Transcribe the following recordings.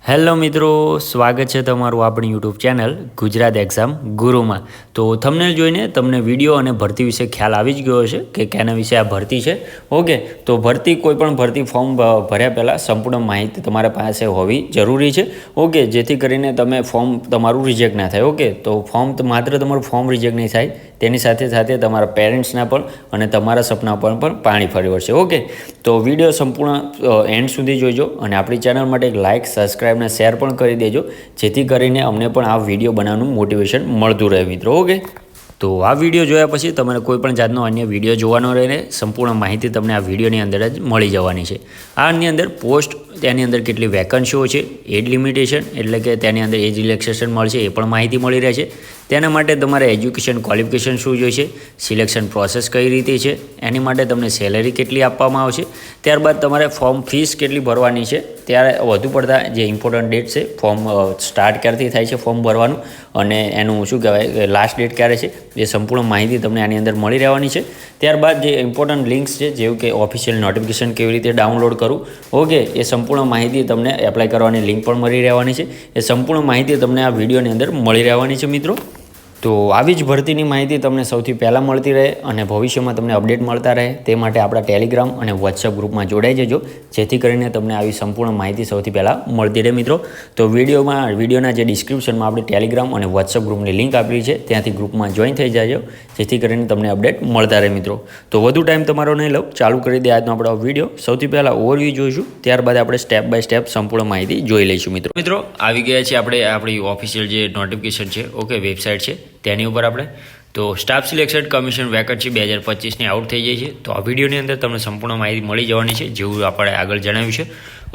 Hello મિત્રો, સ્વાગત છે તમારું આપણી યુટ્યુબ ચેનલ ગુજરાત એક્ઝામ ગુરુમાં। તો થંબનેલ જોઈને તમને વિડીયો અને ભરતી વિશે ખ્યાલ આવી જ ગયો હશે કે કેના વિશે આ ભરતી છે। ઓકે, તો ભરતી કોઈપણ ભરતી ફોર્મ ભર્યા પહેલાં સંપૂર્ણ માહિતી તમારા પાસે હોવી જરૂરી છે। ઓકે, જેથી કરીને તમે ફોર્મ તમારું રિજેક્ટ ના થાય। ઓકે, તો ફોર્મ માત્ર તમારું ફોર્મ રિજેક્ટ નહીં થાય, તેની સાથે સાથે તમારા પેરેન્ટ્સના પણ અને તમારા સપના પર પણ પાણી ફરી વળશે। ઓકે, તો વિડીયો સંપૂર્ણ એન્ડ સુધી જોઈજો અને આપણી ચેનલ માટે એક લાઇક, સબસ્ક્રાઈબ ને શેર પણ કરી દેજો, જેથી કરીને અમને પણ આ વિડીયો બનાવવાનું મોટિવેશન મળતું રહે મિત્રો। ઓકે, તો આ વિડીયો જોયા પછી તમારે કોઈ પણ જાતનો અન્ય વિડીયો જોવાનો રહે, સંપૂર્ણ માહિતી તમને આ વિડીયોની અંદર જ મળી જવાની છે। આની અંદર પોસ્ટ, તેની અંદર કેટલી વેકન્સીઓ છે, એજ લિમિટેશન એટલે કે તેની અંદર એજ રિલેક્સેશન મળશે એ પણ માહિતી મળી રહેશે। તેના માટે તમારે એજ્યુકેશન ક્વોલિફિકેશન શું જોઈશે, સિલેક્શન પ્રોસેસ કઈ રીતે છે, એની માટે તમને સેલેરી કેટલી આપવામાં આવશે, ત્યારબાદ તમારે ફોર્મ ફીસ કેટલી ભરવાની છે, ત્યારે વધુ પડતા જે ઇમ્પોર્ટન્ટ ડેટ છે, ફોર્મ સ્ટાર્ટ ક્યારથી થાય છે ફોર્મ ભરવાનું અને એનું શું કહેવાય લાસ્ટ ડેટ ક્યારે છે, એ સંપૂર્ણ માહિતી તમને આની અંદર મળી રહેવાની છે। ત્યારબાદ જે ઇમ્પોર્ટન્ટ લિંક્સ છે, જેવું કે ઓફિશિયલ નોટિફિકેશન કેવી રીતે ડાઉનલોડ કરવું, ઓકે, એ સંપૂર્ણ માહિતી તમને એપ્લાય કરવાની લિંક પણ મળી રહેવાની છે। એ સંપૂર્ણ માહિતી તમને આ વિડીયોની અંદર મળી રહેવાની છે મિત્રો। તો આવી જ ભરતીની માહિતી તમને સૌથી પહેલાં મળતી રહે અને ભવિષ્યમાં તમને અપડેટ મળતા રહે, તે માટે આપણા ટેલિગ્રામ અને વોટ્સઅપ ગ્રુપમાં જોડાઈ જજો, જેથી કરીને તમને આવી સંપૂર્ણ માહિતી સૌથી પહેલાં મળતી રહે મિત્રો। તો વિડીયોના જે ડિસ્ક્રિપ્શનમાં આપણે ટેલિગ્રામ અને વોટ્સઅપ ગ્રુપની લિંક આપેલી છે, ત્યાંથી ગ્રુપમાં જોઈન થઈ જાજો, જેથી કરીને તમને અપડેટ મળતા રહે મિત્રો। તો વધુ ટાઈમ તમારો નહીં લઉં, ચાલુ કરી દે આજનો આપણો વિડીયો। સૌથી પહેલાં ઓવરવ્યૂ જોઈશું, ત્યારબાદ આપણે સ્ટેપ બાય સ્ટેપ સંપૂર્ણ માહિતી જોઈ લઈશું મિત્રો। આવી ગયા છે આપણે આપણી ઓફિશિયલ જે નોટિફિકેશન છે, ઓકે, વેબસાઇટ છે તેની ઉપર આપણે તો સ્ટાફ સિલેક્શન કમિશન વેકન્સી 2025ની આઉટ થઈ જાય છે। તો આ વિડીયોની અંદર તમને સંપૂર્ણ માહિતી મળી જવાની છે, જેવું આપણે આગળ જણાવ્યું છે।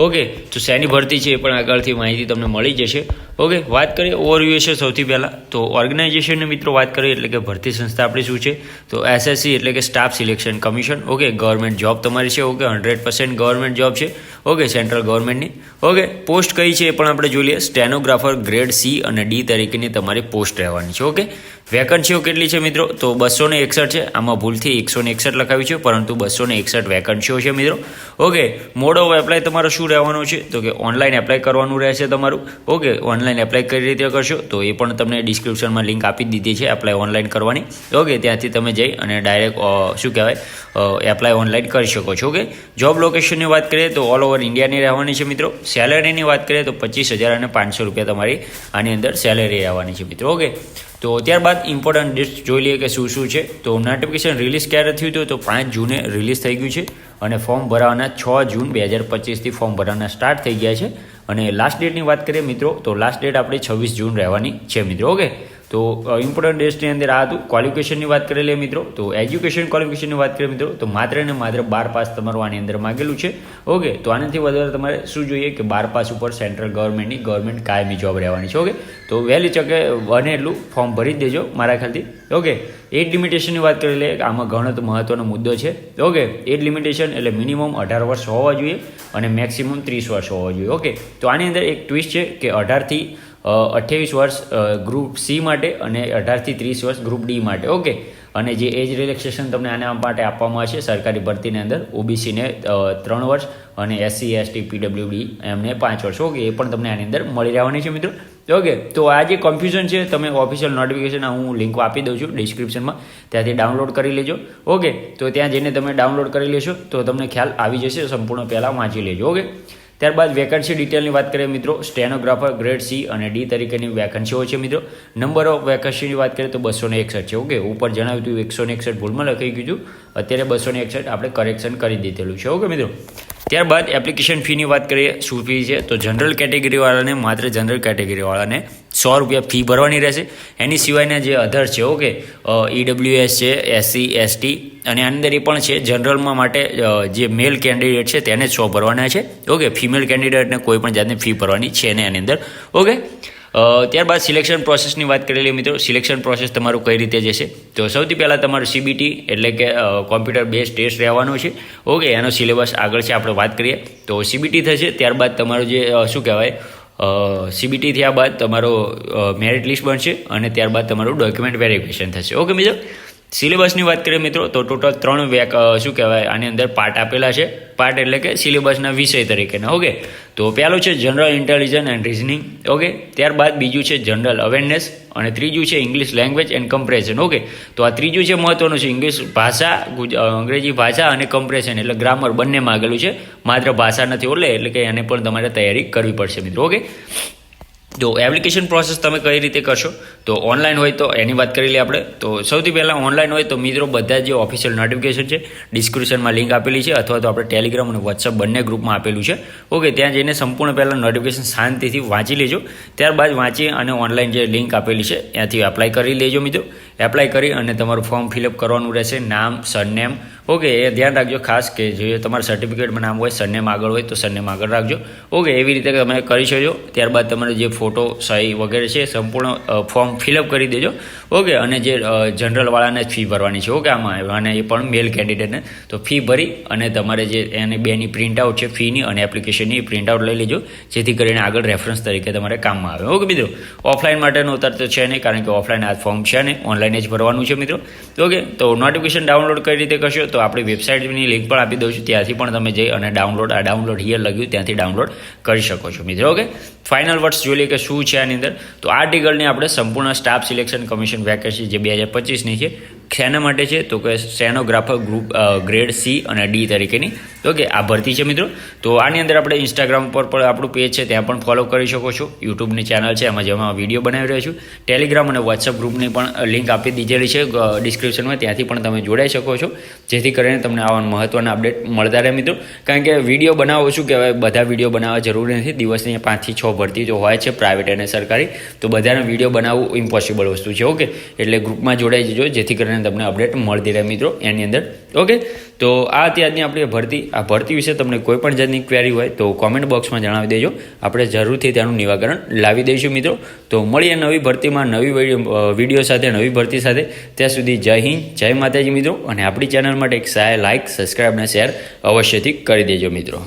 ઓકે, તો શેની ભરતી છે એ પણ આગળથી માહિતી તમને મળી જશે। ઓકે, વાત કરીએ ઓવરવ્યૂ છે સૌથી પહેલાં તો ઓર્ગેનાઇઝેશનની મિત્રો વાત કરીએ એટલે કે ભરતી સંસ્થા આપણી શું છે, તો SSC એટલે કે staff selection commission. Okay, government job તમારી છે, ઓકે, 100% ગવર્મેન્ટ જોબ છે, ઓકે, સેન્ટ્રલ ગવર્મેન્ટની। ઓકે, પોસ્ટ કઈ છે એ પણ આપણે જોઈ લઈએ। સ્ટેનોગ્રાફર ગ્રેડ C અને D તરીકેની તમારી પોસ્ટ રહેવાની છે। ઓકે, વેકન્સીઓ કેટલી છે મિત્રો, તો 261 છે, આમાં ભૂલથી 161 લખાવ્યું છે, પરંતુ 261 વેકન્સીઓ છે મિત્રો। ઓકે, મોડ ઓફ એપ્લાય તમારો શું રહેવાનો છે, તો કે ઓનલાઈન એપ્લાય કરવાનું રહેશે તમારું। ઓકે, ઓનલાઈન એપ્લાય કઈ રીતે કરશો તો એ પણ તમને ડિસ્ક્રિપ્શનમાં લિંક આપી દીધી છે એપ્લાય ઓનલાઈન કરવાની। ઓકે, ત્યાંથી તમે જઈ અને ડાયરેક્ટ શું કહેવાય એપ્લાય ઓનલાઈન કરી શકો છો। ઓકે, જોબ લોકેશનની વાત કરીએ તો ઓલ ઓવર ઇન્ડિયાની રહેવાની છે મિત્રો। સેલેરીની વાત કરીએ તો 25,500 રૂપિયા તમારી આની અંદર સેલેરી રહેવાની છે મિત્રો। ઓકે, તો ત્યારબાદ ઇમ્પોર્ટન્ટ ડેટ્સ જોઈ લઈએ કે શું શું છે। તો નોટિફિકેશન રિલીઝ ક્યારે થયું હતું, તો 5 જૂને રિલીઝ થઈ ગયું છે અને ફોર્મ ભરવાના 6 જૂન 2025થી ફોર્મ ભરવાના સ્ટાર્ટ થઈ ગયા છે। અને લાસ્ટ ડેટની વાત કરીએ મિત્રો તો લાસ્ટ ડેટ આપણી 26 જૂન રહેવાની છે મિત્રો। ઓકે, તો ઇમ્પોર્ટન્ટ ડેટ્સની અંદર આ હતું। ક્વોલિફિકેશનની વાત કરી લઈએ મિત્રો, તો એજ્યુકેશન ક્વોલિફિકેશનની વાત કરીએ મિત્રો તો માત્ર ને માત્ર 12 પાસ તમારું આની અંદર માગેલું છે। ઓકે, તો આનાથી વધારે તમારે શું જોઈએ કે 12 પાસ ઉપર સેન્ટ્રલ ગવર્મેન્ટ કાયમી જોબ રહેવાની છે। ઓકે, તો વહેલી તકે બને એટલું ફોર્મ ભરી જ દેજો મારા ખ્યાલથી। ઓકે, એજ લિમિટેશનની વાત કરી લઈએ, આમાં ઘણો તો મહત્વનો મુદ્દો છે। ઓકે, એજ લિમિટેશન એટલે મિનિમમ 18 વર્ષ હોવા જોઈએ અને મેક્સિમમ 30 વર્ષ હોવા જોઈએ। ઓકે, તો આની અંદર એક ટ્વિસ્ટ છે કે 18થી 28 વર્ષ ગ્રુપ C માટે અને 18થી 30 વર્ષ ગ્રુપ D માટે। ઓકે, અને જે એજ રિલેક્સેશન તમને આના માટે આપવામાં આવશે સરકારી ભરતીની અંદર, OBCને 3 વર્ષ અને SC ST PWD એમને 5 વર્ષ। ઓકે, એ પણ તમને આની અંદર મળી રહેવાની છે મિત્રો। ઓકે, તો આ જે કન્ફ્યુઝન છે તમે ઓફિશિયલ નોટિફિકેશન હું લિંક આપી દઉં છું ડિસ્ક્રિપ્શનમાં, ત્યાંથી ડાઉનલોડ કરી લેજો। ઓકે, તો ત્યાં જઈને તમે ડાઉનલોડ કરી લેશો તો તમને ખ્યાલ આવી જશે, સંપૂર્ણ પહેલાં વાંચી લેજો। ઓકે, ત્યારબાદ વેકન્સી ડિટેલની વાત કરીએ મિત્રો, સ્ટેનોગ્રાફર ગ્રેડ C અને D તરીકેની વેકન્સીઓ છે મિત્રો। નંબર ઓફ વેકન્સીની વાત કરીએ તો 261 છે। ઓકે, ઉપર જણાવ્યું હતું 161 ભૂલમાં લખાઈ ગયું હતું, અત્યારે 261 આપણે કરેક્શન કરી દીધેલું છે। ઓકે મિત્રો, ત્યારબાદ એપ્લિકેશન ફીની વાત કરીએ શું ફી છે, તો જનરલ કેટેગરીવાળાને માત્ર જનરલ કેટેગરીવાળાને 100 રૂપિયા ફી ભરવાની રહેશે। એની સિવાયના જે અધર છે, ઓકે, EWS છે, SC ST અને અંદર એ પણ છે જનરલમાં માટે જે મેલ કેન્ડિડેટ છે તેને 100 ભરવાના છે। ઓકે, ફિમેલ કેન્ડિડેટને કોઈ પણ જાતની ફી ભરવાની છે ને એની અંદર। ઓકે, ત્યારબાદ સિલેક્શન પ્રોસેસની વાત કરી લઈએ મિત્રો। સિલેક્શન પ્રોસેસ તમારું કઈ રીતે જશે, તો સૌથી પહેલાં તમારું CBT એટલે કે કોમ્પ્યુટર બેઝ ટેસ્ટ રહેવાનો છે। ઓકે, એનો સિલેબસ આગળ છે આપણે વાત કરીએ તો CBT થશે, ત્યારબાદ તમારું જે શું કહેવાય CBT થયા બાદ તમારો મેરિટ લિસ્ટ બનશે અને ત્યારબાદ તમારું ડોક્યુમેન્ટ વેરિફિકેશન થશે। ઓકે મિત્રો, સિલેબસની વાત કરીએ મિત્રો તો ટોટલ 3 આની અંદર પાર્ટ આપેલા છે. પાર્ટ એટલે કે સિલેબસના વિષય તરીકેના. ઓકે, તો પહેલું છે general intelligence and reasoning. Okay, ત્યારબાદ બીજું છે જનરલ અવેરનેસ અને ત્રીજું છે English language and compression. Okay, તો આ ત્રીજું છે મહત્વનું છે. ઇંગ્લિશ ભાષા, અંગ્રેજી ભાષા અને કમ્પ્રેશન એટલે ગ્રામર બંનેમાં આગળ છે. માત્ર ભાષા નથી એટલે કે એને પણ તમારે તૈયારી કરવી પડશે મિત્રો. ઓકે, તો એપ્લિકેશન પ્રોસેસ તમે કઈ રીતે કરશો તો ઓનલાઈન હોય તો એની વાત કરી લઈએ આપણે. તો સૌથી પહેલાં ઓનલાઈન હોય તો મિત્રો બધા જે ઓફિશિયલ નોટિફિકેશન છે ડિસ્ક્રિપ્શનમાં લિંક આપેલી છે અથવા તો આપણે ટેલિગ્રામ અને વોટ્સઅપ બંને ગ્રુપમાં આપેલું છે. ઓકે, ત્યાં જઈને સંપૂર્ણ પહેલાં નોટિફિકેશન શાંતિથી વાંચી લેજો. ત્યારબાદ વાંચી અને ઓનલાઈન જે લિંક આપેલી છે ત્યાંથી એપ્લાય કરી લેજો મિત્રો. એપ્લાય કરી અને તમારું ફોર્મ ફિલઅપ કરવાનું રહેશે. નામ, સરનેમ. ઓકે, એ ધ્યાન રાખજો ખાસ કે જે તમારા સર્ટિફિકેટમાં નામ હોય સરનેમ આગળ હોય તો સરનેમ આગળ રાખજો. ઓકે, એવી રીતે તમે કરી શકજો. ત્યારબાદ તમારે જે ફોટો, સહી વગેરે છે સંપૂર્ણ ફોર્મ ફિલઅપ કરી દેજો. ઓકે, અને જે જનરલવાળાને ફી ભરવાની છે. ઓકે, આમાં અને એ પણ મેલ કેન્ડિડેટને તો ફી ભરી અને તમારે જે એની બેની પ્રિન્ટઆઉટ છે ફીની અને એપ્લિકેશનની પ્રિન્ટઆઉટ લઈ લેજો જેથી કરીને આગળ રેફરન્સ તરીકે તમારે કામમાં આવે. ઓકે મિત્રો, ઓફલાઈન માટેનું અત્યારે તો છે નહીં કારણ કે ઓફલાઈન આ ફોર્મ છે ને ઓનલાઈન જ ભરવાનું છે મિત્રો. ઓકે, તો નોટિફિકેશન ડાઉનલોડ કઈ રીતે કરશો તો આપણી વેબસાઇટની લિંક પણ આપી દઉં છું. ત્યાંથી પણ તમે જઈ અને ડાઉનલોડ હિયર લખ્યું ત્યાંથી ડાઉનલોડ કરી શકો છો મિત્રો. ઓકે, ફાઇનલ વર્ડ્સ જોઈ લઈએ કે શું છે આની અંદર. તો આ આર્ટિકલની આપણે સંપૂર્ણ સ્ટાફ સિલેક્શન કમિશન વેકેન્સી જે 2025ની છે શેના માટે છે તો કે સ્ટેનોગ્રાફર ગ્રુપ ગ્રેડ સી અને ડી તરીકેની. ઓકે, આ ભરતી છે મિત્રો. તો આની અંદર આપણે ઇન્સ્ટાગ્રામ પર પણ આપણું પેજ છે ત્યાં પણ ફોલો કરી શકો છો. યુટ્યુબની ચેનલ છે એમાં જેમાં વિડીયો બનાવી રહ્યો છું. ટેલિગ્રામ અને વોટ્સઅપ ગ્રુપની પણ લિંક આપી દીધેલી છે ડિસ્ક્રિપ્શનમાં, ત્યાંથી પણ તમે જોડાઈ શકો છો જેથી કરીને તમને આવા મહત્ત્વના અપડેટ મળતા રહે મિત્રો. કારણ કે વિડીયો બનાવો શું કહેવાય, બધા વિડીયો બનાવવા જરૂરી નથી. દિવસની 5 થી 6 ભરતી તો હોય છે પ્રાઇવેટ અને સરકારી, તો બધાને વિડીયો બનાવવું ઇમ્પોસિબલ વસ્તુ છે. ઓકે, એટલે ગ્રુપમાં જોડાઈ જજો જેથી કરીને તમને અપડેટ મળતી રહે મિત્રો એની અંદર. ઓકે, તો આ ત્યારની આપણી ભરતી વિશે તમને કોઈ પણ જાતની ક્વેરી હોય તો કોમેન્ટ બોક્સમાં જણાવી દેજો. આપણે જરૂરથી તેનું નિરાકરણ લાવી દઈશું મિત્રો. તો મળીએ નવી ભરતીમાં નવી વિડીયો સાથે, નવી ભરતી સાથે. ત્યાં સુધી જય હિન્દ, જય માતાજી મિત્રો. અને આપણી ચેનલ માટે એક લાઇક, સબસ્ક્રાઈબ અને શેર અવશ્યથી કરી દેજો મિત્રો.